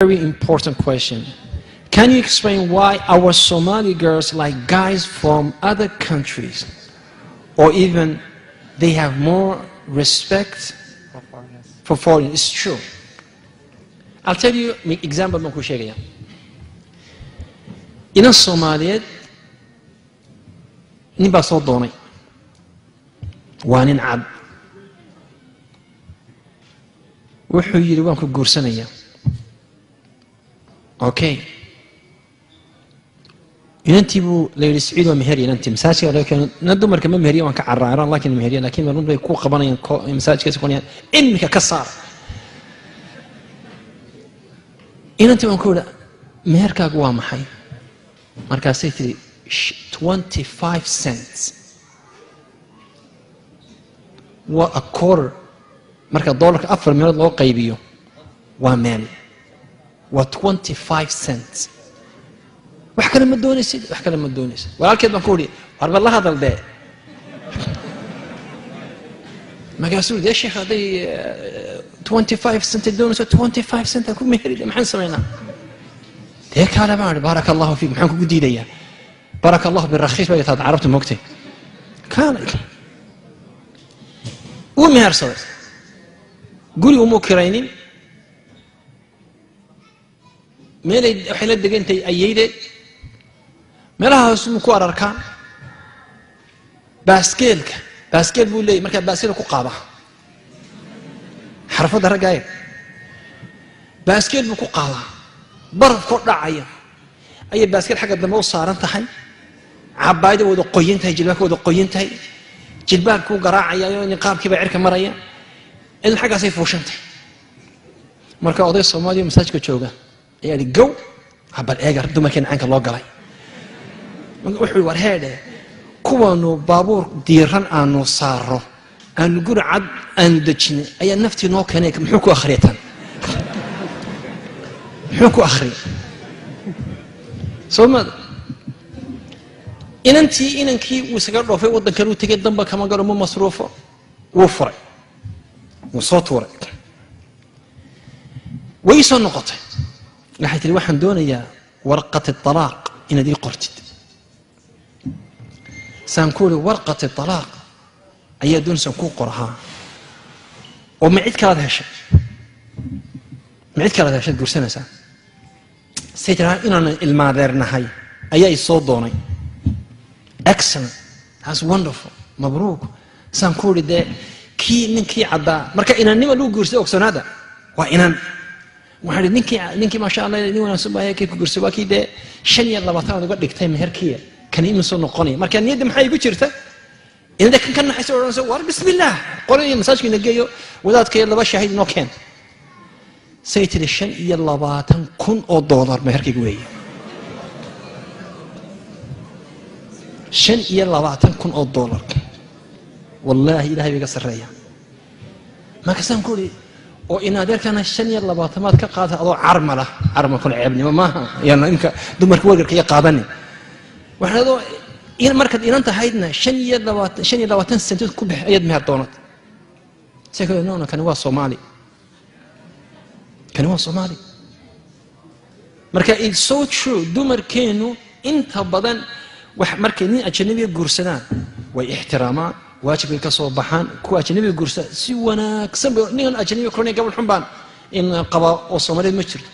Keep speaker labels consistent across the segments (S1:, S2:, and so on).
S1: Very important question. Can you explain why our Somali girls like guys from other countries, or even they have more respect for foreigners? It's true. I'll tell you an example. In Somalia, niba soo doonay waa nin cad wuxuu yiri waan ku guursanaya okay inantii buu leeyahay Saciid waa meher inantii masaajidka laakiin nadu marka ma meheriyo waan ka caraaran laakiin meheriyo laakiin marun bay ku qabanayaan masaajidka soconayaan imika ka saar inantii waan ku raa meherkaagu waa maxay markaasay tiri 25 cents wa a quarter marka dollarka 4 meelood loo qaybiyo waa meel wa 25 cents wax kale ma doonaysid walaalkeed baan ku uri warba la hadal bee magaasuul de sheekh haday 25 cents doonayso 25 cents ku meherida maxaan sameynaa dee kala baan barakallahu fiik maxaan ku diidayaa بارك الله بالرخيص بقيت عرفت موقتي كان ومهر صوت قولي أمو كرينين ميلي حيلات دقين تي أيدي ميلها اسمه كوار أركان باسكيل بولي مركب باسكيل كقابة حرفه ده رجاي باسكيل بكقابة برف كرة عيا أي باسكيل حاجة دمو صارن تحن عبايده وذو قينتها جلبك وذو قينتها جلبك وقراعي نقاب كي بعيرك مريا إن حاجة سيف وشنتي مركا قضية الصومالية مساجك تشوقه يعني جو هبل إيجار دوما كان عنك الله قلي وحول ورهاده كوانو بابور ديران أنو صارو أنو قول عد أندجني أي نفتي نوك هناك محوكو أخريتان محوكو أخري صومال إننكي وسقروا في وضن كانوا تقدم بك ما قالوا مو مصروفه وفرع وصوت ورق ويسو النقطة لحيث الواحد دون يا ورقة الطلاق إن دي قرتد سنقول ورقة الطلاق أي دون سنكون قرها ومعيد كلا هالشيء معيد كلا هالشيء تقول سنة سنة سيترى إننا المعذر نهاي أي صوت دوني excellent that's wonderful مبروك سانكوري ده كي نكي عدا مركا إنا نما لو جرسي أكسون هذا وإنا وحد نكي ما شاء الله نيوانا سبايا كي جرسي واكي ده شني الله بطانا ده قد تايم هركية كان يمسون نقني مركا نيد محاي يقولته إن ده كان حيسور نسوار بسم الله قولي مساج كي نجيو وذات كي الله بشهيد نوكين سيتي الشن يلا باتن كن أو دولار مهركي قوي شن يلا باتن كن أو دولار والله إلهي بيقصر ريا ما كسام كولي وإن هذا كان الشن يلا باتن ما تكقاته أضو عرملة كل عيبني ما يعني إنك دمر كوجر كي يقابني وإحنا ذو إن مركز إن أنت هيدنا شن يلا باتن سنتين كبح يد مهر دونت سيكون إنه كان هو صومالي marka it's so true dumarkeenu inta badan wax markay nin ajnabi guursadaan way ixtiraamaan waajibka ka soo baxaan kuwa ajnabi guursada si wanaagsan nin ajnabi koonay gabadh xunbaan in qaba oo Soomaaliyeed ma jirto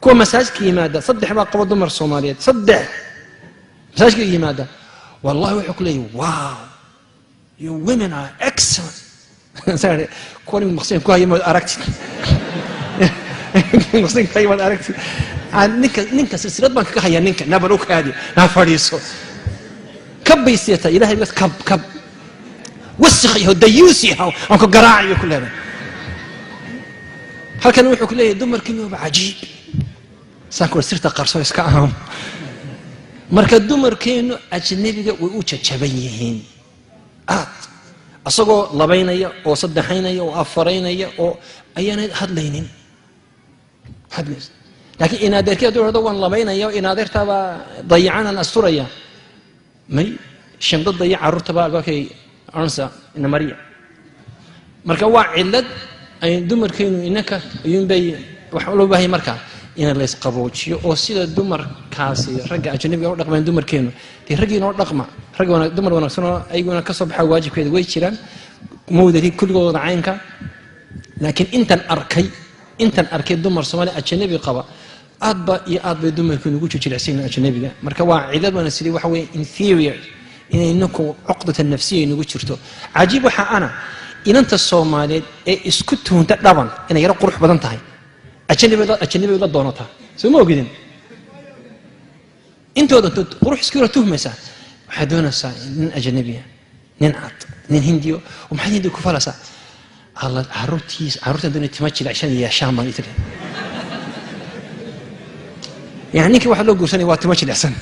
S1: kuwa masaajidka yimaada saddex baa qaba dumar Soomaaliyeed saddex masaajidka yimaada wallahi wuxuu ku leeyahay wow you women are excellent sorry kuwa maqseen ku hayay aragti مسلم كايوان أركت نينك سلسلة بانك كهيا نينك نبروك هذه نافريسو كب يسيتا إلهي بس كب وسخيه ديوسيه أنكو قراعي كل هذا هل كانوا يحكوا لي دمر كمية عجيب ساكل سرت قرصو يسكعهم مركز دمر كانوا أجنبي ويوجد شبيهين أصغوا لبينيا أو صدحينيا أو أفرينيا أو أيانا هدلينين حدث لكن إن هذا كده دوّن لبينا يا إن هذا تبا ضيعنا الأسطورية مي شمد ضيع الرتبة باكي أنسى إن مريء مركوا علد أي دمر كينو إنك ينبي وحولوا به مركا in la isqaboojiyo oo sida dumarkaasi ragga ajnabiga oo dhaqmaan dumarkeenu tii raggiina oo dhaqma ragga dumar wanaagsan oo ayaguna ka soo baxa waajibkeeda way jiraan moodari kulligooda caynka laakiin intan arkay dumar Soomaali ajnabi qaba aadba iyo aadba dumarkeenu ugu jilicsan ajnabiga marka waa ciidad wana sidii waxa weey inferior inaynaku uqdata nafsiya ugu jirto cajiib waxa ana inanta Soomaaliyeed ee isku tuunta dhaban inay yara qurux badan tahay ajnabi la doonata soo ma ogidin intooda qurux iskiro tuhmaysa waxa doonaysa in ajnabiya nin cad nin hindiyo oo maxay hindi ku falasa Allah عروتي دون تمشي عشان يا شام ما يتري يعني كي واحد لو قوسني واتمشي الحسن